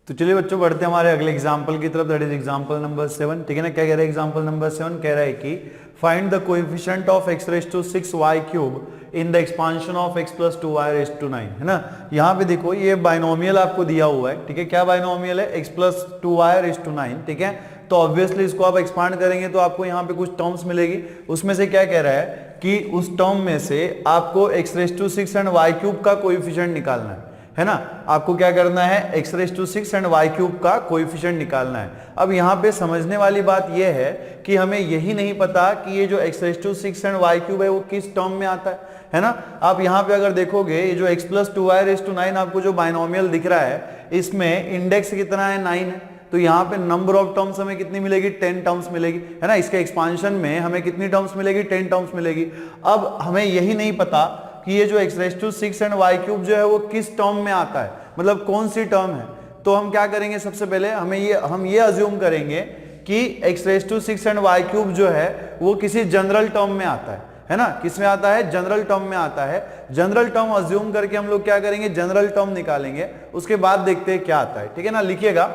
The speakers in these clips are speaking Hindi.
तो चलिए बच्चों बढ़ते हैं हमारे अगले एग्जाम्पल की तरफ, दैट इज एग्जाम्पल नंबर 7। ठीक है ना, क्या कह रहा है एग्जाम्पल नंबर 7? कह रहा है कि find the coefficient of x raise to 6y cube in the expansion of x plus 2y raise to 9। है ना, यहाँ पे देखो ये बाइनोमियल आपको दिया हुआ है। ठीक है, क्या बाइनोमियल है? x plus 2y raise to 9। ठीक है, तो ऑब्वियसली इसको आप एक्सपांड करेंगे तो आपको यहाँ पे कुछ टर्म्स मिलेगी। उसमें से क्या कह रहा है कि उस टर्म में से आपको x raise to 6 and y cube का कोएफिशिएंट निकालना है ना। आपको क्या करना है? x raise to 6 and y cube का कोएफिशिएंट निकालना है। अब यहाँ पे समझने वाली बात यह है कि हमें यही नहीं पता कि ये जो x raise to 6 and y cube है वो किस टर्म में आता है ना। आप यहाँ पे अगर देखोगे ये जो x plus 2y raise to 9 आपको जो बाइनोमियल दिख रहा है इसमें इंडेक्स कितना है? 9 है। तो यहाँ पे नंबर ऑफ टर्म्स हमें कितनी मिलेगी? 10 टर्म्स मिलेगी, है ना। इसके एक्सपांशन में हमें कितनी टर्म्स मिलेगी? 10 टर्म्स मिलेगी। अब हमें यही नहीं पता कि ये जो x raise to 6 and y cube जो है वो किस टर्म में आता है, मतलब कौन सी टर्म है। तो हम क्या करेंगे? सबसे पहले हम ये अज्यूम करेंगे कि x raise to 6 and y cube जो है वो किसी जनरल टर्म में आता है ना। किस में आता है? जनरल टर्म में आता है। जनरल टर्म अज्यूम करके हम लोग क्या करेंगे? जनरल टर्म निकालेंगे, उसके बाद देखते हैं क्या आता है। ठीक है ना, लिखिएगा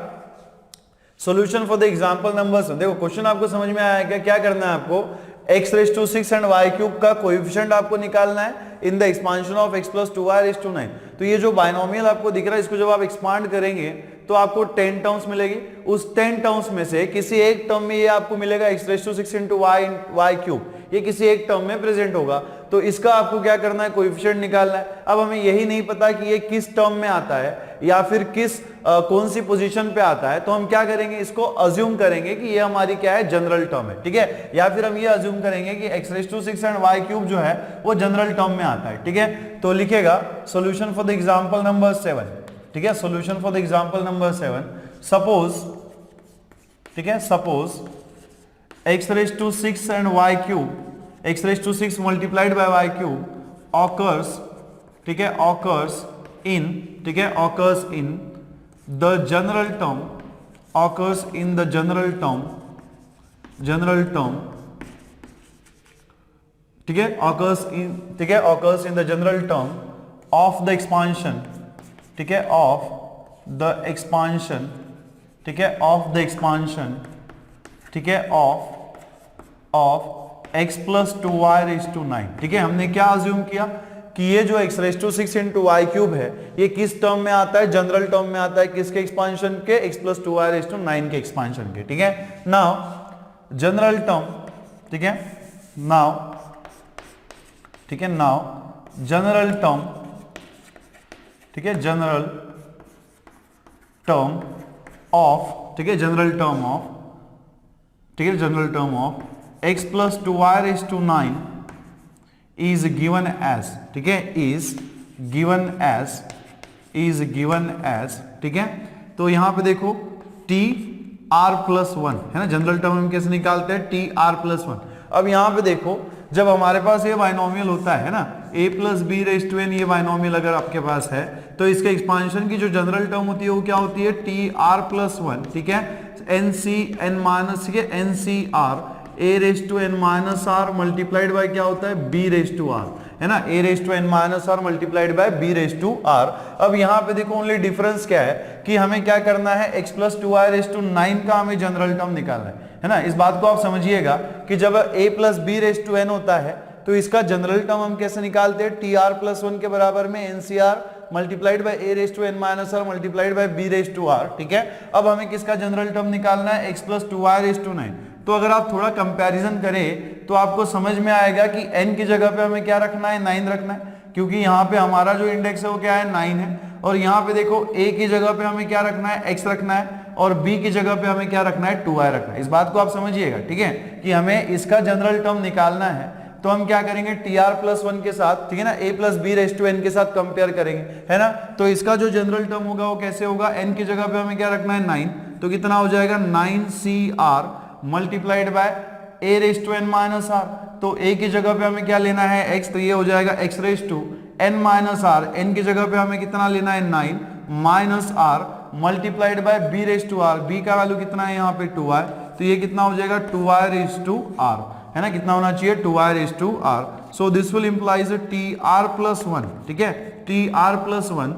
solution for the example number 7। देखो क्वेश्चन आपको समझ में आया क्या? क्या करना है आपको? x raise to 6 and y cube का कोएफिशिएंट आपको निकालना है in the expansion of x plus 2y raise to 9। तो ये जो बाइनोमियल आपको दिख रहा है इसको जब आप एक्सपांड करेंगे तो आपको 10 टर्म्स मिलेगी। उस 10 टर्म्स में से किसी एक टर्म में ये आपको मिलेगा x raise to 6 into y cube, ये किसी एक टर्म में प्रेजेंट होगा। तो इसका आपको क्या करना है? कोएफिशिएंट निकालना है। अब हमें यही नहीं पता कि ये किस टर्म में आता है या फिर कौन सी पोजीशन पे आता है। तो हम क्या करेंगे? इसको अज्यूम करेंगे कि ये हमारी क्या है? जनरल टर्म है। ठीक है, या फिर हम ये अज्यूम करेंगे कि x raise to 6 and y cube जो है वो जनरल टर्म में आता है। ठीक है, तो लिखेगा solution for the example number 7। ठीक है, solution for the example number 7। Suppose, ठीक है, suppose x raise to 6 and y cube, x raise to 6 multiplied by y cube occurs, ठीक है, ऑकर्स इन, ठीक है, occurs in the general term, occurs in the general term, general term, ठीक है, ऑकर्स इन, ठीक है, occurs in the general term of the expansion, ठीक है, ऑफ द एक्सपांशन, ठीक है, ऑफ द एक्सपांशन, ठीक है, of x plus 2y raise to 9। ठीक है, हमने क्या अज्यूम किया कि ये जो x raise to 6 into y cube है ये किस टर्म में आता है? जनरल टर्म में आता है। किसके एक्सपांशन के? x plus 2y raise to 9 के एक्सपांशन के। ठीक है, नाउ जनरल टर्म, ठीक है, नाउ, ठीक है, नाउ जनरल टर्म, ठीक है, जनरल टर्म ऑफ, ठीक है, जनरल टर्म ऑफ, ठीक है, general term of x plus 2y raise to 9 is given as, ठीक है, is given as, ठीक है। तो यहां पे देखो t r प्लस 1 है ना, जनरल टर्म हम कैसे निकालते हैं? t r plus 1। अब यहां पे देखो जब हमारे पास ये बाइनोमियल होता है ना a plus b raise to n, ये बाइनोमियल अगर आपके पास है तो इसके एक्सपांशन की जो जनरल टर्म होती है वो क्या होती है? t r प्लस 1, ठीक है, nc n माइनस, ठीक है, ncr a raise to n minus r multiplied by क्या होता है? b रेज टू r, है ना, a raise to n minus r multiplied by b raise to r। अब यहाँ पे देखो ओनली डिफरेंस क्या है कि हमें क्या करना है? x plus 2y raise to 9 का हमें जनरल टर्म निकालना है ना। इस बात को आप समझिएगा कि जब a plus b raise to n होता है तो इसका जनरल टर्म हम कैसे निकालते हैं? टी आर प्लस 1 के बराबर में NCR multiplied by a raise to n minus r multiplied by b raise to r। ठीक है, अब हमें किसका जनरल टर्म निकालना है? x plus 2y raise to 9। तो अगर आप थोड़ा कंपैरिजन करें तो आपको समझ में आएगा कि n की जगह पे हमें क्या रखना है? 9 रखना है, क्योंकि यहाँ पे हमारा जो इंडेक्स है वो क्या है? 9 है। और यहाँ पे देखो a की जगह पे हमें क्या रखना है? x रखना है, और b की जगह पे हमें क्या रखना है? 2y रखना है। इस बात को आप समझिएगा, ठीक है, कि हमें इसका जनरल टर्म निकालना है। तो हम क्या करेंगे? टी आर प्लस 1 के साथ, ठीक है ना, a plus b raise to n के साथ कंपेयर करेंगे, है ना। तो इसका जो जनरल टर्म होगा वो कैसे होगा? n की जगह पे हमें क्या रखना है? 9। तो कितना हो जाएगा? 9cr multiplied by a raise to n minus r. तो a की जगह पे हमें क्या लेना है? x, तो ये हो जाएगा x raise to n minus r. n की जगह पे हमें कितना लेना है? 9 minus r multiplied by b raise to r। b का वैल्यू कितना है यहाँ पे? 2y। तो ये कितना हो जाएगा? 2y रेज टू r, है ना। कितना होना चाहिए? 2y raise to r। So this will implies T R plus 1, ठीक है, T R plus 1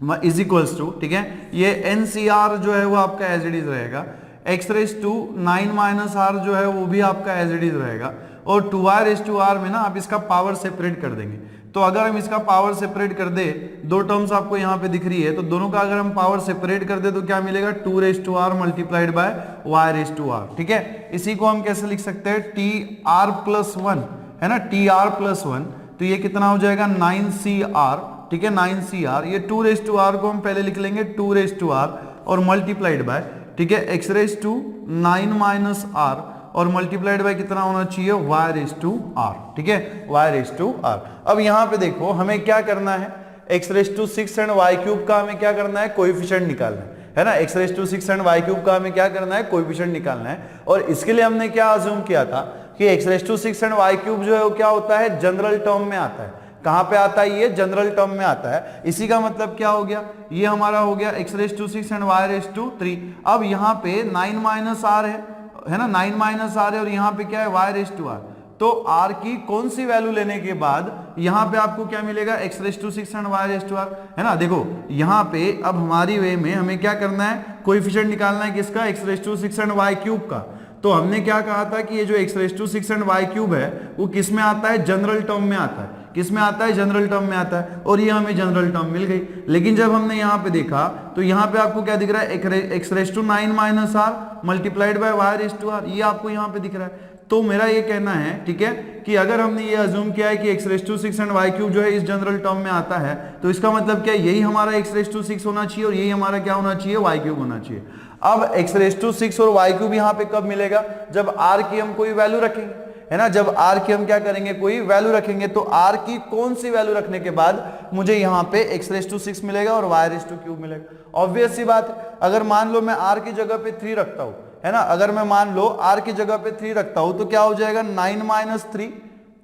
is equals to, ठीक है, ये NCR जो है वो आपका एज इट इज रहेगा, x raise to 9 minus r जो है वो भी आपका एज इट इज रहेगा, और 2y रेज टू आर में ना आप इसका पावर सेपरेट कर देंगे। तो अगर हम इसका पावर सेपरेट कर दे, दो टर्म्स आपको यहाँ पे दिख रही है, तो दोनों का अगर हम पावर सेपरेट कर दे तो क्या मिलेगा, 2 raise to r multiplied by y raise to r, ठीक है। इसी को हम कैसे लिख सकते हैं, TR प्लस 1 है ना, TR प्लस 1, तो ये कितना हो जाएगा 9CR, ठीक है, 9CR, ये 2 रेज टू आर को हम पहले लिख लेंगे 2 रेज टू आर और मल्टीप्लाइड बाय, ठीक है, x raise to 9 minus r और मल्टीप्लाइड बाय कितना होना चाहिए, y रेज टू आर, ठीक है, y रेज टू आर। अब यहाँ पे देखो हमें क्या करना है, x raise to 6 and y cube का हमें क्या करना है, कोएफिशिएंट निकालना है ना, x raise to 6 and y cube का हमें क्या करना है, कोएफिशिएंट निकालना है। और इसके लिए हमने क्या अज्यूम किया था कि x raise to 6 and y cube जो है वो क्या होता है, जनरल टर्म में आता है। कहां पे आता है, ये जनरल टर्म में आता है। इसी का मतलब क्या हो गया, ये हमारा हो गया x raise to 6 and y raise to 3। अब यहाँ पे 9 माइनस आर है ना, 9 माइनस आर है, और यहाँ पे क्या है, y रेज टू आर। तो r की कौन सी वैल्यू लेने के बाद यहाँ पे आपको क्या मिलेगा, x raise to 6 and y raise to r, है ना। देखो यहाँ पे अब हमारी वे में हमें क्या करना है, कोएफिशिएंट निकालना है किसका, x raise to 6 and y cube का। तो हमने क्या कहा था कि ये जो x raise to 6 and y cube है वो किस में आता है, जनरल टर्म में आता है। किस में आता है, जनरल टर्म में आता है, और ये हमें जनरल टर्म मिल गई। लेकिन जब हमने यहाँ पे देखा तो यहाँ पे आपको क्या दिख रहा है, x raise to 9 minus r multiplied by y raise to r, ये आपको यहाँ पे दिख रहा है। तो मेरा ये कहना है, ठीक है, कि अगर हमने ये अज्यूम किया है कि x raise to 6 and y cube जो है इस जनरल टर्म में आता है, तो इसका मतलब क्या है, यही हमारा x रेज टू 6 होना चाहिए और यही हमारा क्या होना चाहिए, y क्यूब होना चाहिए। अब x रेज टू 6 और y क्यूब यहाँ पे कब मिलेगा, जब r की हम कोई वैल्यू रखेंगे, है ना। जब r की हम क्या करेंगे, कोई वैल्यू रखेंगे, तो r की कौन सी वैल्यू रखने के बाद मुझे यहाँ पे x रेज टू 6 मिलेगा और y रेज टू क्यूब मिलेगा। ऑब्वियस सी बात है, अगर मान लो मैं r की जगह पे 3 रखता हूँ, है ना, अगर मैं मान लो r की जगह पे 3 रखता हूँ, तो क्या हो जाएगा, 9 माइनस 3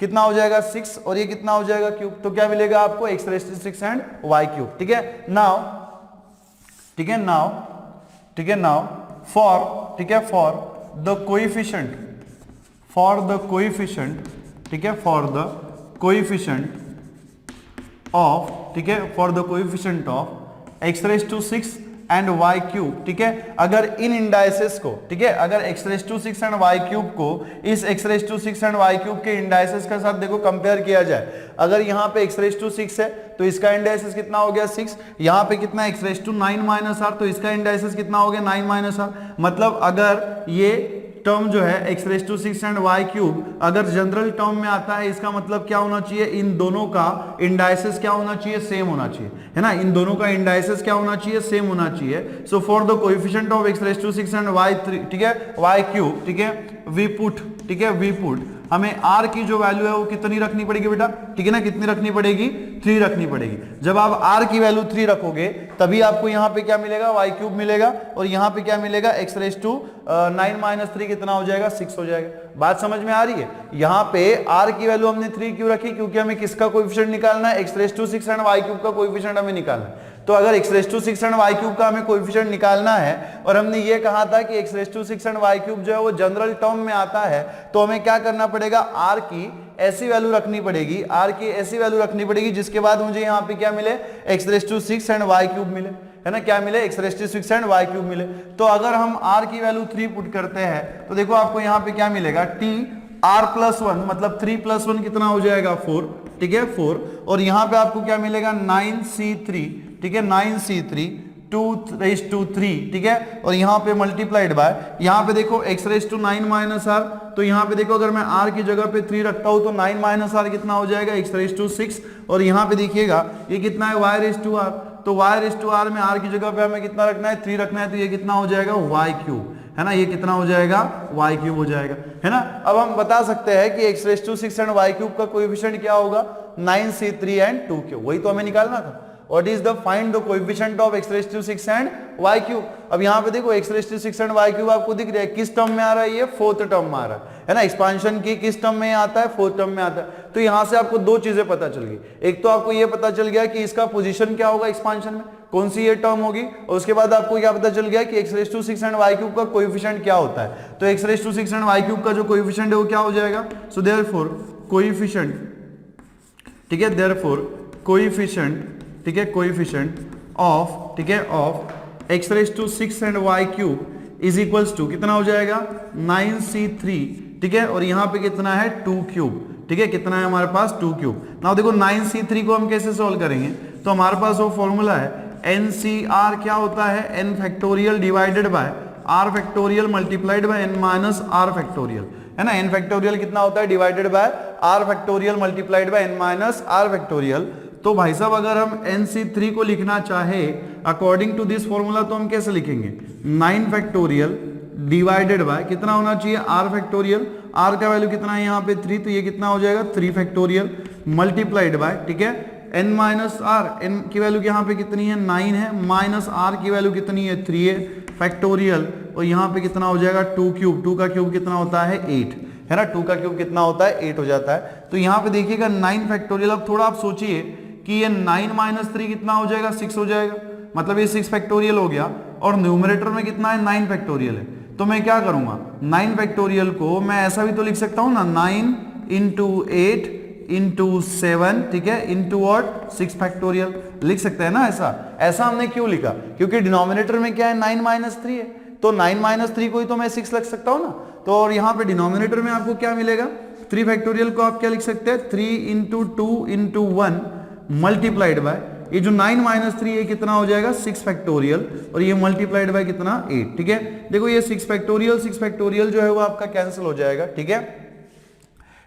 कितना हो जाएगा, 6, और ये कितना हो जाएगा, क्यूब। तो क्या मिलेगा आपको, x raise to 6 and y cube, ठीक है। नाउ, ठीक है, नाउ, ठीक है, नाउ फॉर, ठीक है, for the coefficient, for the coefficient, ठीक है, फॉर द कोएफिशिएंट ऑफ, ठीक है, for the coefficient of x raise to 6 and y cube, ठीक है, अगर इन इंडाइसेस को, ठीक है, अगर x raise to 6 and y cube को इस x raise to 6 and y cube के इंडाइसेस के साथ देखो कंपेयर किया जाए, अगर यहाँ पे x रेज टू 6 है तो इसका इंडाइसेस कितना हो गया, 6, यहाँ पे कितना x raise to 9 minus r, तो इसका इंडाइसेस कितना हो गया, 9 माइनस आर। मतलब अगर ये टर्म जो है x raise to 6 and y cube अगर जनरल टर्म में आता है, इसका मतलब क्या होना चाहिए, इन दोनों का इंडाइसेस क्या होना चाहिए, सेम होना चाहिए, है ना, इन दोनों का इंडाइसेस क्या होना चाहिए, सेम होना चाहिए। So for the coefficient of x raise to 6 and y3, ठीक है, y क्यूब, ठीक है, वी पुट, ठीक है, वी पुट, हमें r की जो वैल्यू है वो कितनी रखनी पड़ेगी बेटा, ठीक है ना, कितनी रखनी पड़ेगी, 3 रखनी पड़ेगी। जब आप r की वैल्यू 3 रखोगे तभी आपको यहाँ पे क्या मिलेगा, y क्यूब मिलेगा, और यहाँ पे क्या मिलेगा, x रेज टू 9 माइनस 3 कितना हो जाएगा, 6 हो जाएगा। बात समझ में आ रही है। यहाँ पे r की वैल्यू हमने 3 क्यों रखी, क्योंकि हमें किसका कोएफिशिएंट निकालना है, x raise to 6 and y cube का कोएफिशिएंट हमें निकालना है। तो अगर x raise to 6 and y cube का हमें कोएफिशिएंट निकालना है और हमने ये कहा था कि x raise to 6 and y cube जो है वो जनरल टर्म में आता है, तो हमें क्या करना पड़ेगा, r की ऐसी वैल्यू रखनी पड़ेगी, r की ऐसी वैल्यू रखनी पड़ेगी जिसके बाद मुझे यहाँ पे क्या मिले, x raise to 6 and y cube मिले, है ना, क्या मिले, x raise to 6 and y cube मिले। तो अगर हम r की वैल्यू 3 पुट करते हैं तो देखो आपको यहाँ पे क्या मिलेगा, t r प्लस 1, मतलब 3 प्लस 1 कितना हो जाएगा, 4, ठीक है, 4, और यहाँ पे आपको क्या मिलेगा, 9c3, ठीक है, 9c3 2 रेज टू 3, ठीक है, और यहाँ पे मल्टीप्लाइड बाय, यहाँ पे देखो x raise to 9 minus r, तो यहाँ पे देखो अगर मैं r की जगह पे 3 रखता हूँ तो 9 माइनस आर कितना हो जाएगा, x रेज टू 6, और यहाँ पे देखिएगा ये कितना है, y रेज टू आर, तो y रेज टू आर में r की जगह पे हमें कितना रखना है, 3 रखना है, तो ये कितना हो जाएगा, y क्यूब, है ना, ये कितना हो जाएगा, y क्यूब हो जाएगा, है ना। अब हम बता सकते हैं कि x raise to 6 and y cube का कोएफिशिएंट क्या होगा, 9c3 एंड 2 क्यूब, वही तो हमें निकालना था। What is the find the coefficient of x raised to 6 and y cube? अब यहाँ पे देखो x raised to 6 and y cube आपको दिख रहा है, किस टर्म में आ रहा है, ये 4th टर्म में आ रहा है ना, एक्सपांशन की किस टर्म में आता है, 4th टर्म में आता है। तो यहाँ से आपको दो चीजें पता चल गई, एक तो आपको ये पता चल गया कि इसका पोजीशन क्या होगा एक्सपांशन में, कौन सी ये टर्म होगी, और उसके बाद आपको क्या पता चल गया कि x raised to 6 and y cube का कोएफिशिएंट क्या होता है। तो x raised to 6 and y cube का जो कोएफिशिएंट है वो क्या हो जाएगा, सो देयरफॉर कोएफिशिएंट, ठीक है, देयरफॉर कोएफिशिएंट, ठीक है, कोएफिशिएंट ऑफ, ठीक है, of x raise to 6 and y cube is equals to कितना हो जाएगा 9c3, ठीक है, और यहाँ पे कितना है 2 क्यूब, ठीक है, कितना है हमारे पास 2 क्यूब। नाउ देखो 9c3 को हम कैसे सॉल्व करेंगे, तो हमारे पास वो फॉर्मूला है NCR क्या होता है n factorial divided by r factorial multiplied by n minus r factorial, है ना। n फैक्टोरियल कितना होता है divided by r factorial multiplied by n minus r factorial. तो भाई साहब अगर हम NC3 को लिखना चाहे अकॉर्डिंग टू दिस फॉर्मूला तो हम कैसे लिखेंगे 9 फैक्टोरियल डिवाइडेड बाय कितना होना चाहिए r फैक्टोरियल, r का वैल्यू कितना है यहाँ पे 3, तो ये कितना हो जाएगा 3 फैक्टोरियल मल्टीप्लाइड बाय, ठीक है, n माइनस आर, n की वैल्यू यहाँ पे कितनी है 9 है, माइनस r की वैल्यू कितनी है 3 है फैक्टोरियल, और यहाँ पे कितना हो जाएगा 2 क्यूब, 2 का क्यूब कितना होता है 8, है ना, 2 का क्यूब कितना होता है 8 हो जाता है। तो यहाँ पे देखिएगा 9 फैक्टोरियल, अब थोड़ा आप सोचिए कि ये 9 माइनस 3 कितना हो जाएगा 6 हो जाएगा, मतलब ये 6 फैक्टोरियल हो गया, और न्यूमरेटर में कितना है 9 फैक्टोरियल है। तो मैं क्या करूंगा 9 फैक्टोरियल को मैं ऐसा भी तो लिख सकता हूं ना 9 इंटू 8 इंटू 7, ठीक है, इंटू और 6 फैक्टोरियल लिख सकते हैं ना। ऐसा हमने क्यों लिखा, क्योंकि डिनोमिनेटर में क्या है 9 माइनस 3 है, तो 9 माइनस 3 को ही तो मैं 6 लिख सकता हूं ना। तो और यहाँ पे डिनोमिनेटर में आपको क्या मिलेगा 3 फैक्टोरियल को आप क्या लिख सकते हैं 3 इंटू 2 इंटू 1 मल्टीप्लाइड बाय ये जो 9 माइनस 3 है कितना हो जाएगा 6 फैक्टोरियल, और ये मल्टीप्लाइड बाय कितना 8, ठीक है। देखो ये 6 फैक्टोरियल जो है वो आपका कैंसिल हो जाएगा, ठीक है।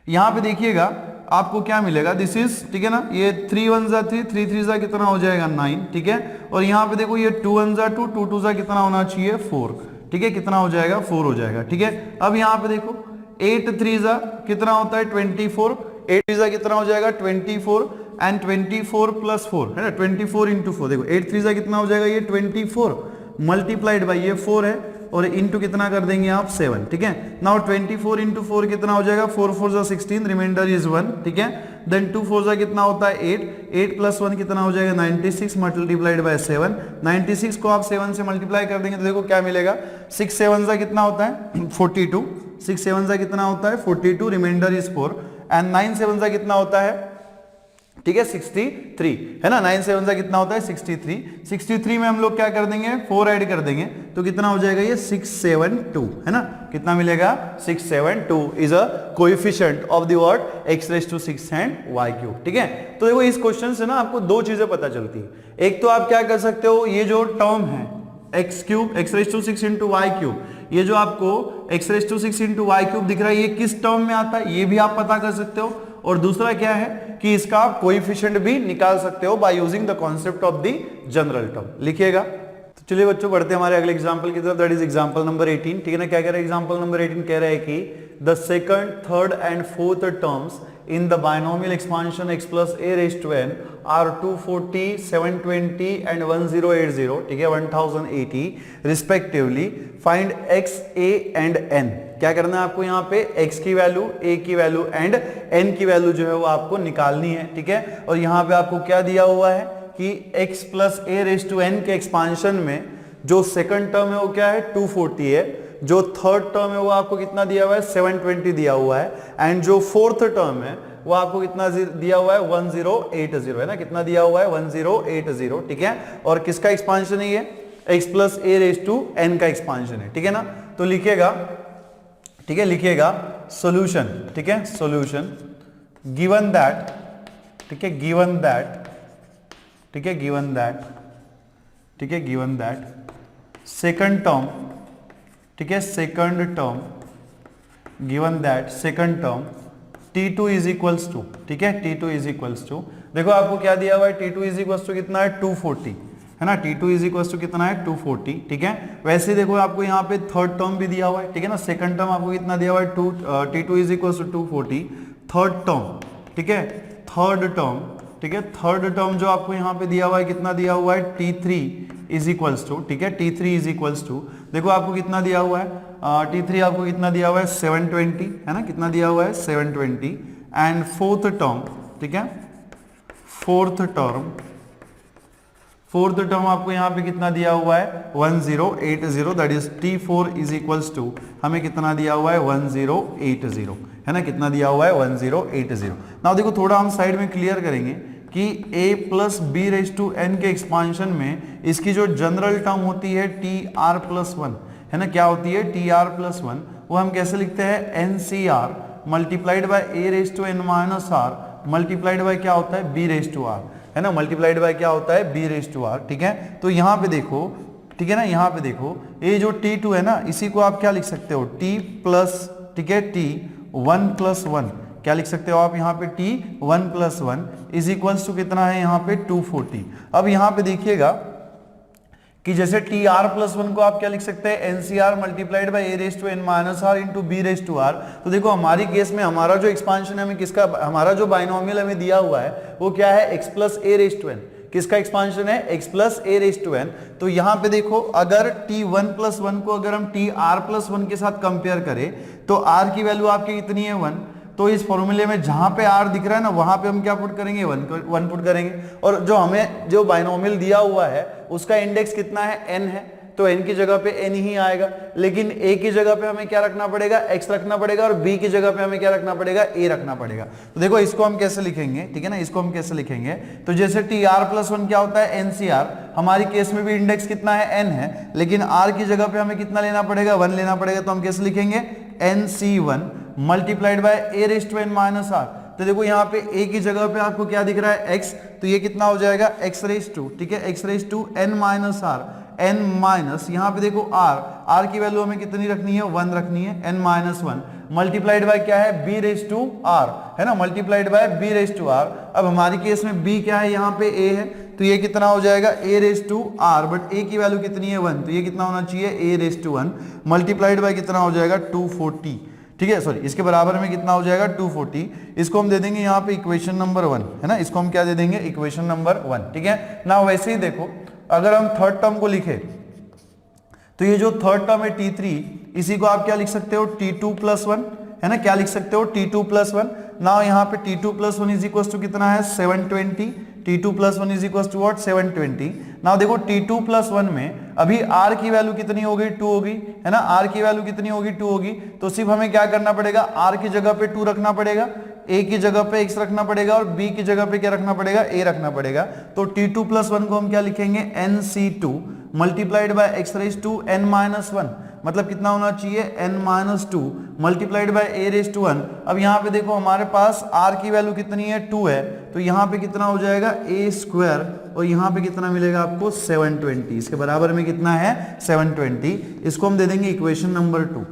यहां पे देखिएगा आपको क्या मिलेगा, दिस इज, ठीक है ना, ये 3 1 जा 3, 3 3 जा कितना हो जाएगा 9, ठीक है, और यहाँ पे देखो ये 2 1 जा 2, 2 2 जा कितना होना चाहिए 4, ठीक है, कितना हो जाएगा 4 हो जाएगा, ठीक है। अब यहाँ पे देखो 8 3 जा कितना होता है 24, 8 3 जा कितना हो जाएगा 24 एंड 24 प्लस 4, है ना, 24 इंटू 4, देखो 8 3 जा कितना हो जाएगा ये 24 मल्टीप्लाइड बाई ये 4 है, और इंटू कितना कर देंगे आप 7, ठीक है। नाउ 24 इंटू 4 कितना हो जाएगा 4 4 जा 16, रिमाइंडर इज 1, ठीक है। देन 2 4 जा कितना होता है 8, 8 प्लस 1 कितना हो जाएगा 96 मल्टीप्लाइड बाय 7, 96 को आप 7 से मल्टीप्लाई कर देंगे तो देखो क्या मिलेगा 6 7 जा कितना होता है 42, 6 7 जा कितना होता है 42, रिमाइंडर इज 4, एंड 9 7 जा कितना होता है, ठीक है 63, है ना, 9 7 जा कितना होता है 63, 63 में हम लोग क्या कर देंगे 4 ऐड कर देंगे तो कितना हो जाएगा ये 672, है ना, कितना मिलेगा 672 is a coefficient of the word x raise to 6 and y cube, ठीक है। तो देखो इस क्वेश्चन से ना आपको दो चीजें पता चलती है, एक तो आप क्या कर सकते हो ये जो टर्म है x cube x raise to 6 into y cube, ये जो आपको x raise to 6 into y cube दिख रहा है ये किस टर्म में आता है ये भी आप पता कर सकते हो, और दूसरा क्या है कि इसका आप कोएफिशिएंट भी निकाल सकते हो by using the concept of the general term. लिखिएगा। तो चलिए बच्चों बढ़ते हैं हमारे अगले एग्जांपल की तरफ, दैट इज एग्जांपल नंबर 18, ठीक है ना। क्या कह रहा है एग्जांपल नंबर 18, कह रहा है कि the second, third and fourth terms in the binomial expansion x plus a raised to n are 240, 720 and 1080, ठीक है 1080 respectively. Find x, a and n. क्या करना है आपको यहाँ पे x की वैल्यू, a की वैल्यू एंड n की वैल्यू जो है वो आपको निकालनी है, ठीक है। और यहाँ पे आपको क्या दिया हुआ है कि x plus a raise to n के एक्सपांशन में जो सेकंड टर्म है वो क्या है 240 है, जो थर्ड टर्म है वो आपको कितना दिया हुआ है 720 दिया हुआ है, एंड जो फोर्थ टर्म है वो आपको कितना दिया हुआ है 1080, है ना, कितना दिया हुआ है 1080, ठीक है। और किसका एक्सपांशन है ये x plus a raise to n का एक्सपांशन है, ठीक है ना। तो लिखिएगा, ठीक है, लिखिएगा सॉल्यूशन, ठीक है, सॉल्यूशन गिवन दैट, ठीक है, गिवन दैट, ठीक है, गिवन दैट, ठीक है, गिवन दैट सेकंड टर्म, ठीक है, second term, given that second term t2 is equals to, ठीक है, t2 इज इक्वल्स टू, देखो आपको क्या दिया हुआ है t2 इज इक्वल्स टू कितना है 240, है ना, t2 इज इक्वल्स टू कितना है 240, ठीक है। वैसे देखो आपको यहाँ पे थर्ड टर्म भी दिया हुआ है, ठीक है ना, सेकंड टर्म आपको कितना दिया हुआ है t2 is equals to 240, third term, ठीक है, थर्ड टर्म, ठीक है, थर्ड टर्म जो आपको यहाँ पे दिया हुआ है कितना दिया हुआ है t3 इज इक्वल्स टू, ठीक है, t3 इज इक्वल्स टू, देखो आपको कितना दिया हुआ है t3 आपको कितना दिया हुआ है 720, है ना, कितना दिया हुआ है 720, एंड फोर्थ टर्म, ठीक है, फोर्थ टर्म आपको यहाँ पे कितना दिया हुआ है 1080, that is t4 is equals to हमें कितना दिया हुआ है 1080, है ना, कितना दिया हुआ है 1080। नाउ देखो थोड़ा हम साइड में क्लियर करेंगे कि a plus b raise to n के एक्सपांशन में इसकी जो जनरल टर्म होती है टी आर प्लस वन, है ना, क्या होती है टी आर प्लस वन, वो हम कैसे लिखते हैं n c r multiplied by a raise to n minus r multiplied by क्या होता है बी रेज टू आर, है ना, मल्टीप्लाइड बाय क्या होता है बी रेज टू आर। ठीक है, तो यहाँ पे देखो, ठीक है ना, यहाँ पे देखो ये जो t2 है ना, इसी को आप क्या लिख सकते हो t प्लस, ठीक है, t 1 प्लस 1, क्या लिख सकते हो आप यहाँ पे t 1 plus 1 is equals to कितना है यहाँ पे 240। अब यहाँ पे देखिएगा कि जैसे टी आर प्लस वन को आप क्या लिख सकते हैं n c r multiplied by a raise to n minus r into b raise to r. तो देखो हमारी केस में हमारा जो एक्सपांशन है हमें किसका, हमारा जो बाइनोमियल हमें दिया हुआ है वो क्या है x plus a raise to n, किसका एक्सपांशन है x plus a raise to n. तो यहाँ पे देखो अगर टी वन प्लस वन को अगर हम टी आर प्लस वन के साथ कंपेयर करें तो आर की वैल्यू आपकी कितनी है 1, तो इस फॉर्मूले में जहां पे r दिख रहा है ना वहां पे हम क्या पुट करेंगे 1 पुट करेंगे, और जो हमें जो बाइनोमियल दिया हुआ है उसका इंडेक्स कितना है n है, तो n की जगह पे n ही आएगा, लेकिन a की जगह पे हमें क्या रखना पड़ेगा x रखना पड़ेगा और b की जगह पे हमें क्या रखना पड़ेगा a रखना पड़ेगा। तो देखो इसको हम कैसे लिखेंगे, ठीक है ना, इसको हम कैसे लिखेंगे, तो जैसे टी आर प्लस वन क्या होता है एनसीआर, हमारी केस में भी इंडेक्स कितना है n है, लेकिन r की जगह पे हमें कितना लेना पड़ेगा 1 लेना पड़ेगा, तो हम कैसे लिखेंगे nc1 multiplied by a raise to n minus r. तो देखो यहाँ पे a की जगह पे आपको क्या दिख रहा है x, तो ये कितना हो जाएगा x रेज टू, ठीक है, x raise to n minus r, n minus यहाँ पे देखो r की वैल्यू हमें कितनी रखनी है 1 रखनी है, n माइनस 1 मल्टीप्लाइड बाय क्या है b रेज टू r, है ना, multiplied by b raise to r। अब हमारी केस में b क्या है यहाँ पे a है, तो ये कितना हो जाएगा a raise to r, but a की वैल्यू कितनी है 1, तो ये कितना होना चाहिए a raise to 1 multiplied by कितना हो जाएगा 240, ठीक है, सॉरी इसके बराबर में कितना हो जाएगा 240। इसको हम दे देंगे यहाँ पे इक्वेशन नंबर 1, है ना, इसको हम क्या दे देंगे इक्वेशन नंबर 1, ठीक है ना। वैसे ही देखो अगर हम थर्ड टर्म को लिखे तो ये जो थर्ड टर्म है t3, इसी को आप क्या लिख सकते हो t2 प्लस 1, है ना, क्या लिख सकते हो t2 प्लस 1। ना यहाँ पे t2 plus 1 is equal to कितना है 720, t2 plus 1 is equal to what 720। ना देखो t2 प्लस 1 में अभी r की वैल्यू कितनी हो गई 2 होगी, है ना, r की वैल्यू कितनी होगी 2 होगी, तो सिर्फ हमें क्या करना पड़ेगा r की जगह पे 2 रखना पड़ेगा, a की जगह पे x रखना पड़ेगा और b की जगह पे क्या रखना पड़ेगा a रखना पड़ेगा। तो t2 प्लस 1 को हम क्या लिखेंगे nc2 multiplied by x raise to n minus 1, मतलब कितना होना चाहिए n minus 2 multiplied by a raise to 1। अब यहाँ पे देखो हमारे पास r की वैल्यू कितनी है 2 है, तो यहाँ पे कितना हो जाएगा a स्क्वायर और यहाँ पे कितना मिलेगा आपको 720, इसके बराबर में कितना है 720। इसको हम दे देंगे इक्वेशन नंबर 2।